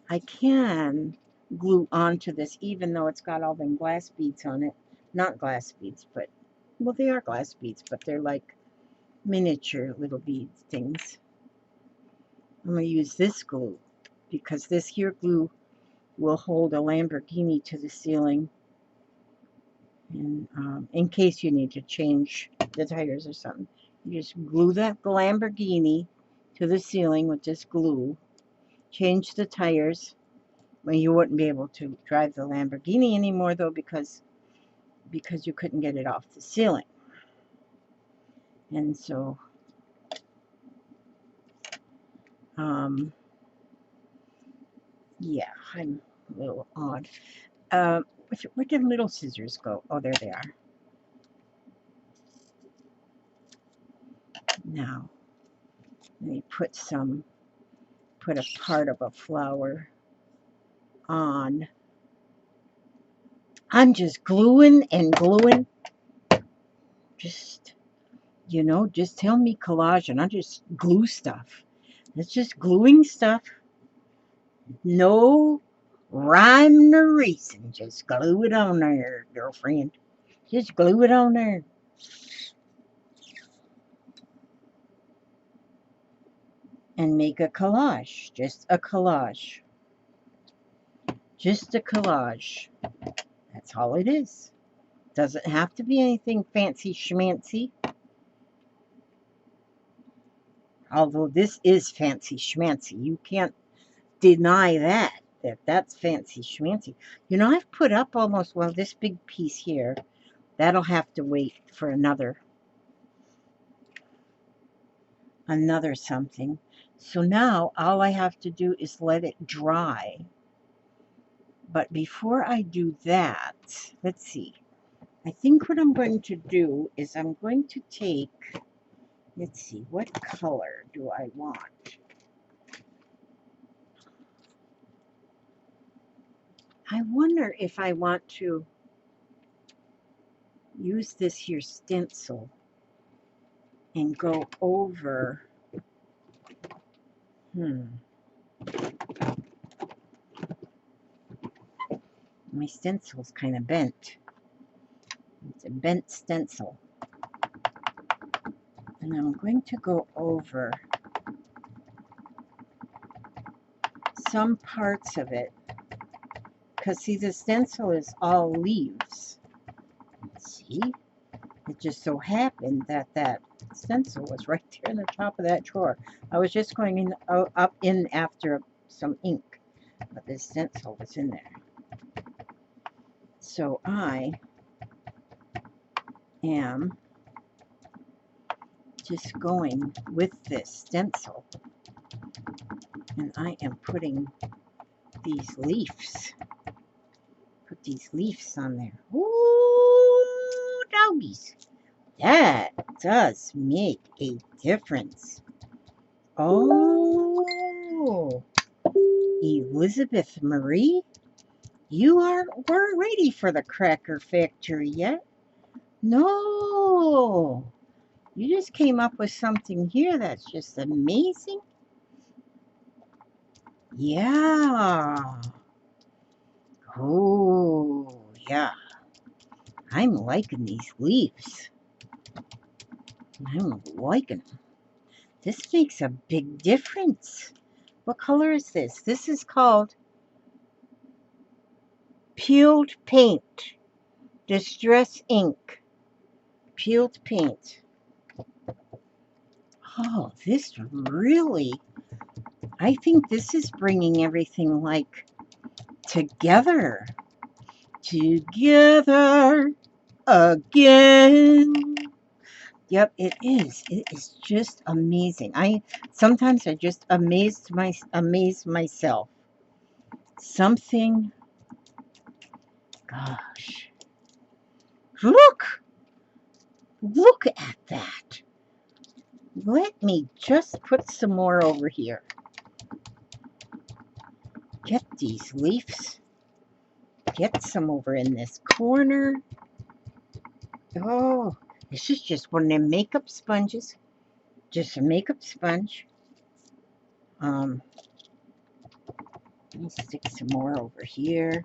I can glue onto this, even though it's got all them glass beads on it. Not glass beads, but, well, they are glass beads, but they're like miniature little bead things. I'm going to use this glue because this here glue will hold a Lamborghini to the ceiling. And in case you need to change the tires or something, you just glue the Lamborghini to the ceiling with this glue. Change the tires. Well, you wouldn't be able to drive the Lamborghini anymore, though, because because you couldn't get it off the ceiling. And so, yeah, I'm a little odd. Where did little scissors go? Oh, there they are. Now, let me put a part of a flower on. I'm just gluing and gluing. Just, just tell me collage and I just glue stuff. It's just gluing stuff. No rhyme or reason. Just glue it on there, girlfriend. Just glue it on there. And make a collage. Just a collage. Just a collage. That's all it is. Doesn't have to be anything fancy schmancy. Although this is fancy schmancy. You can't deny that's fancy schmancy. I've put up almost, well, this big piece here, that'll have to wait for another something. So now all I have to do is let it dry. But before I do that, let's see. I think what I'm going to do is I'm going to take, let's see, what color do I want? I wonder if I want to use this here stencil and go over, my stencil's kind of bent. It's a bent stencil. And I'm going to go over some parts of it. Because, see, the stencil is all leaves. See? It just so happened that stencil was right there in the top of that drawer. I was just going up in after some ink. But the stencil was in there. So I am just going with this stencil. And I am putting these leaves. Put these leaves on there. Ooh, doggies. That does make a difference. Oh, Elizabeth Marie, you weren't ready for the cracker factory yet. No, you just came up with something here that's just amazing. Yeah. Oh, yeah. I'm liking these leaves. I'm liking them. This makes a big difference. What color is this? This is called peeled paint. Distress ink. Peeled paint. Oh, this really, I think this is bringing everything like together. Together again. Yep, it is. It is just amazing. Sometimes I just amaze myself. Something. Gosh. Look at that. Let me just put some more over here. Get these leaves. Get some over in this corner. Oh, this is just one of them makeup sponges. Just a makeup sponge. Let me stick some more over here.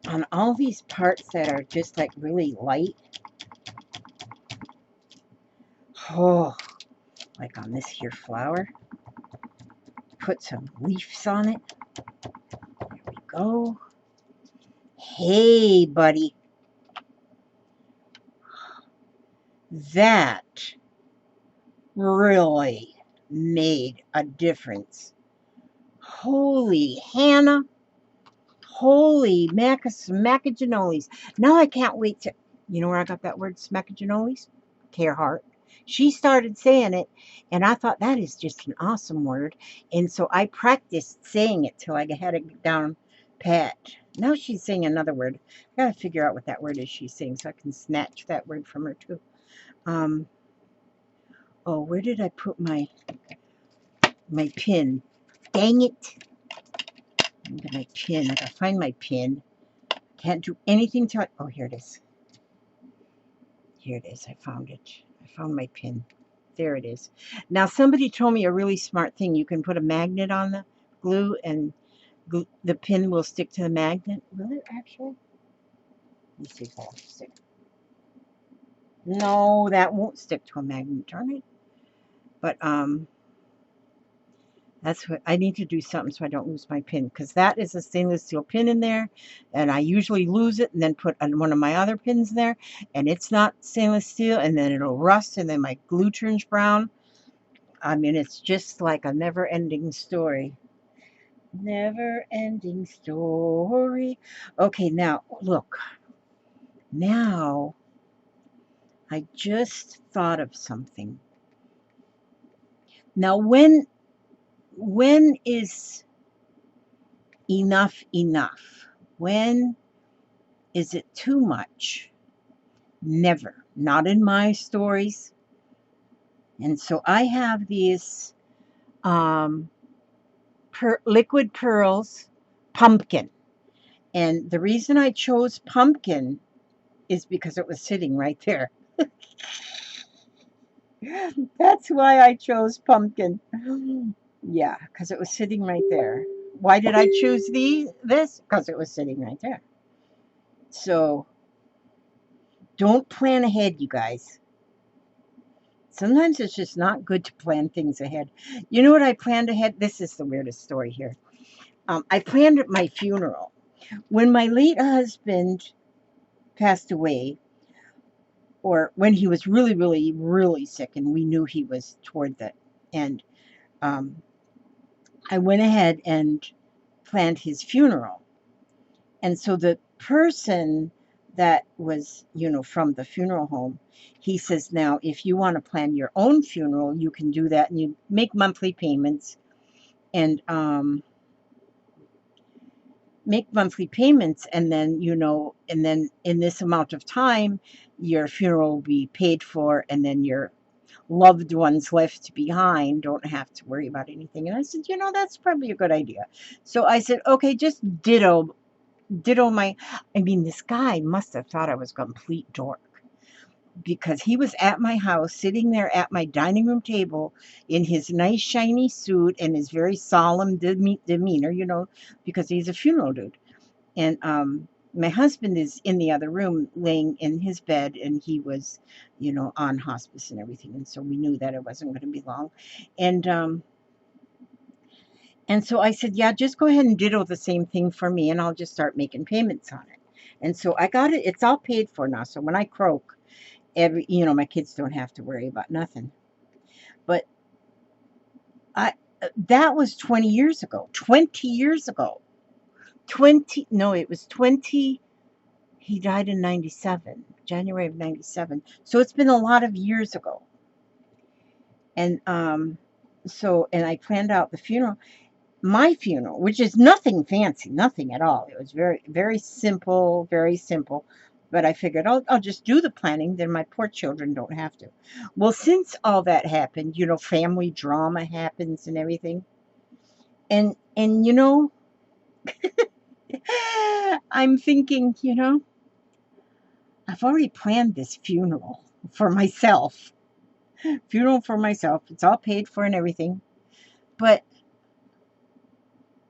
On all these parts that are just like really light. Oh, like on this here flower. Put some leaves on it. There we go. Hey, buddy. That really made a difference. Holy Hannah. Holy macaginoles. Now I can't wait to, you know where I got that word smacaginoles? Carehart. She started saying it, and I thought that is just an awesome word. And so I practiced saying it till I had it down pat. Now she's saying another word. I gotta figure out what that word is she's saying so I can snatch that word from her too. Oh, where did I put my pin? Dang it. My pin. I gotta find my pin. Can't do anything till oh, here it is. Here it is. I found it. I found my pin. There it is. Now, somebody told me a really smart thing. You can put a magnet on the glue and the pin will stick to the magnet. Will it actually? Let me see if that'll stick. No, that won't stick to a magnet, darn it. But that's what I need to do something so I don't lose my pin because that is a stainless steel pin in there, and I usually lose it and then put one of my other pins there, and it's not stainless steel, and then it'll rust, and then my glue turns brown. I mean, it's just like a never-ending story. Never-ending story. Okay, now look. Now I just thought of something. Now, when is enough enough? When is it too much? Never. Not in my stories. And so I have these liquid pearls, pumpkin. And the reason I chose pumpkin is because it was sitting right there. That's why I chose pumpkin. Yeah, because it was sitting right there. Why did I choose this? Because it was sitting right there. So don't plan ahead, you guys. Sometimes it's just not good to plan things ahead. You know what I planned ahead? This is the weirdest story here. I planned my funeral. When my late husband passed away, or when he was really, really, really sick, and we knew he was toward the end, I went ahead and planned his funeral. And so the person that was, from the funeral home, he says, now, if you want to plan your own funeral, you can do that. And you make monthly payments and and then, and then in this amount of time, your funeral will be paid for. And then your loved ones left behind don't have to worry about anything. And I said, that's probably a good idea. So I said, okay, just ditto this guy must have thought I was a complete dork because he was at my house, sitting there at my dining room table in his nice shiny suit and his very solemn demeanor, because he's a funeral dude. And my husband is in the other room laying in his bed, and he was, on hospice and everything. And so we knew that it wasn't going to be long. And so I said, yeah, just go ahead and ditto the same thing for me, and I'll just start making payments on it. And so I got it. It's all paid for now. So when I croak, my kids don't have to worry about nothing. But that was 20 years ago. 20 years ago. It was 20. He died in 97, January of 97. So it's been a lot of years ago. And and I planned out the funeral. My funeral, which is nothing fancy, nothing at all. It was very, very simple, very simple. But I figured I'll just do the planning, then my poor children don't have to. Well, since all that happened, family drama happens and everything. And I'm thinking, I've already planned this funeral for myself. Funeral for myself. It's all paid for and everything. But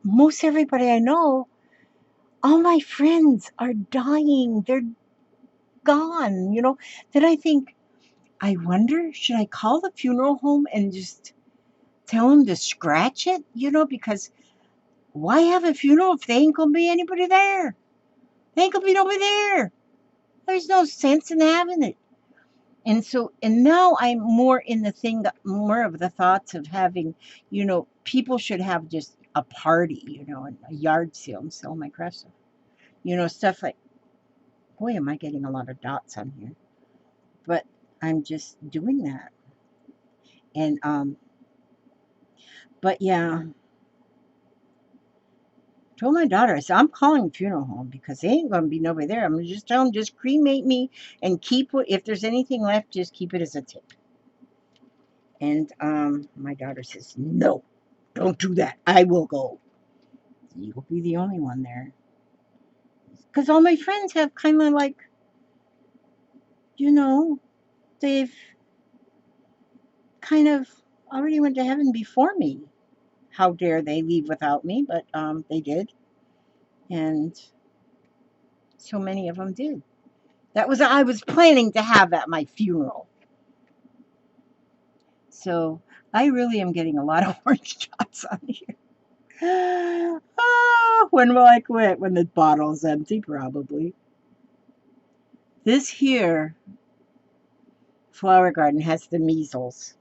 most everybody I know, all my friends are dying. They're gone, Then I think, I wonder, should I call the funeral home and just tell them to scratch it? Because why have a funeral if there ain't gonna be anybody there? There ain't gonna be nobody there. There's no sense in having it. And now I'm more in the thing that more of the thoughts of having, people should have just a party, you know, and a yard sale and sell my craft stuff. You know, stuff like, boy, am I getting a lot of dots on here. But I'm just doing that. And but yeah, told my daughter, I said, I'm calling funeral home because they ain't gonna be nobody there. I'm gonna just tell them just cremate me and keep what, if there's anything left, just keep it as a tip. And my daughter says, no, don't do that. I will go. You'll be the only one there. Because all my friends have kind of like, you know, they've kind of already went to heaven before me. How dare they leave without me? But they did. And so many of them did. That was, I was planning to have at my funeral. So I really am getting a lot of orange dots on here. Oh, when will I quit? When the bottle's empty, probably. This here flower garden has the measles.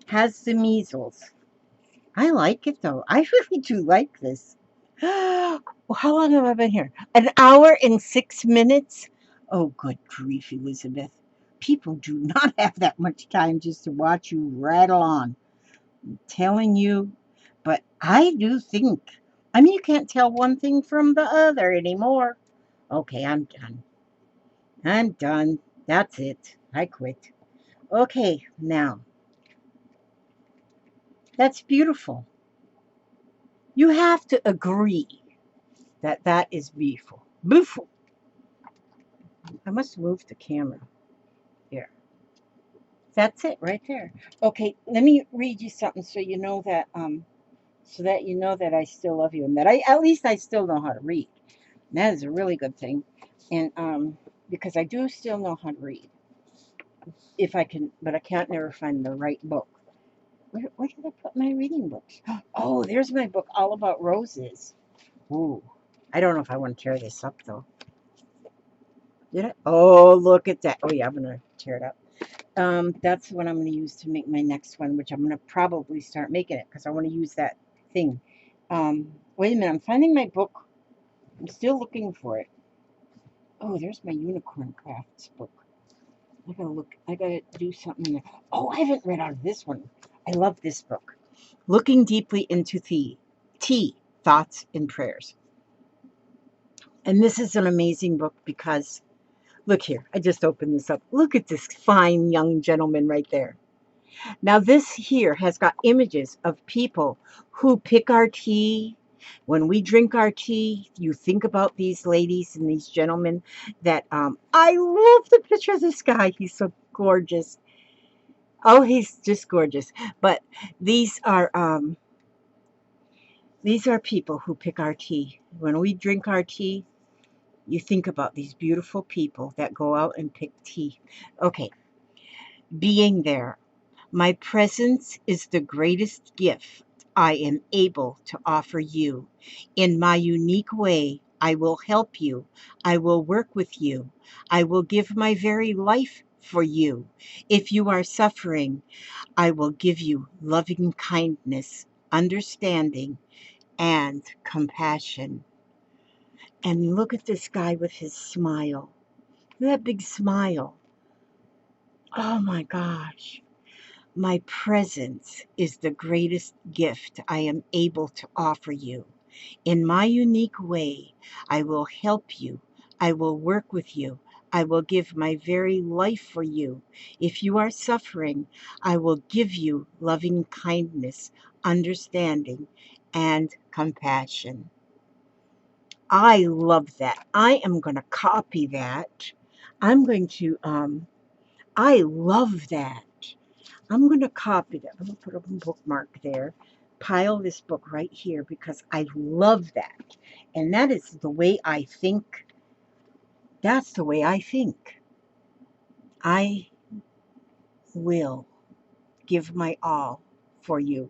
Has the measles. I like it though. I really do like this. How long have I been here? An hour and 6 minutes? Oh, good grief, Elizabeth. People do not have that much time just to watch you rattle on. I'm telling you. But I do think, I mean, you can't tell one thing from the other anymore. Okay, I'm done. I'm done. That's it. I quit. Okay, now, that's beautiful. You have to agree that that is beautiful. Beautiful. I must move the camera. Here. That's it right there. Okay, let me read you something so that you know that I still love you and that I at least I still know how to read. And that is a really good thing. And because I do still know how to read. If I can, but I can't never find the right book. Where did I put my reading books? Oh, there's my book all about roses. Ooh. I don't know if I want to tear this up though. Did I? Oh, look at that. Oh yeah, I'm gonna tear it up. That's what I'm going to use to make my next one, which I'm going to probably start making it because I want to use that thing. Wait a minute, I'm finding my book. I'm still looking for it. Oh, there's my unicorn crafts book. I gotta look. I gotta do something in there. Oh, I haven't read out of this one. I love this book. Looking deeply into tea, thoughts and prayers. And this is an amazing book because look here. I just opened this up. Look at this fine young gentleman right there. Now, this here has got images of people who pick our tea. When we drink our tea, you think about these ladies and these gentlemen that I love the picture of this guy. He's so gorgeous. Oh, he's just gorgeous. But these are people who pick our tea. When we drink our tea, you think about these beautiful people that go out and pick tea. Okay, being there. My presence is the greatest gift I am able to offer you. In my unique way, I will help you. I will work with you. I will give my very life for you. If you are suffering, I will give you loving kindness, understanding, and compassion. And look at this guy with his smile. Look at that big smile. Oh my gosh. My presence is the greatest gift I am able to offer you. In my unique way, I will help you. I will work with you. I will give my very life for you. If you are suffering, I will give you loving kindness, understanding, and compassion. I love that. I am going to copy that. I'm going to, I love that. I'm going to copy that. I'm going to put a bookmark there. Pile this book right here because I love that. And that is the way I think. That's the way I think. I will give my all for you.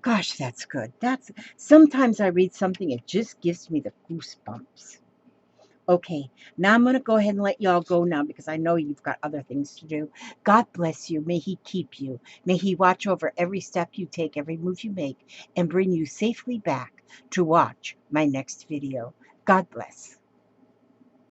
Gosh, that's good. That's sometimes I read something, it just gives me the goosebumps. Okay, now I'm going to go ahead and let y'all go now because I know you've got other things to do. God bless you. May He keep you. May He watch over every step you take, every move you make, and bring you safely back to watch my next video. God bless.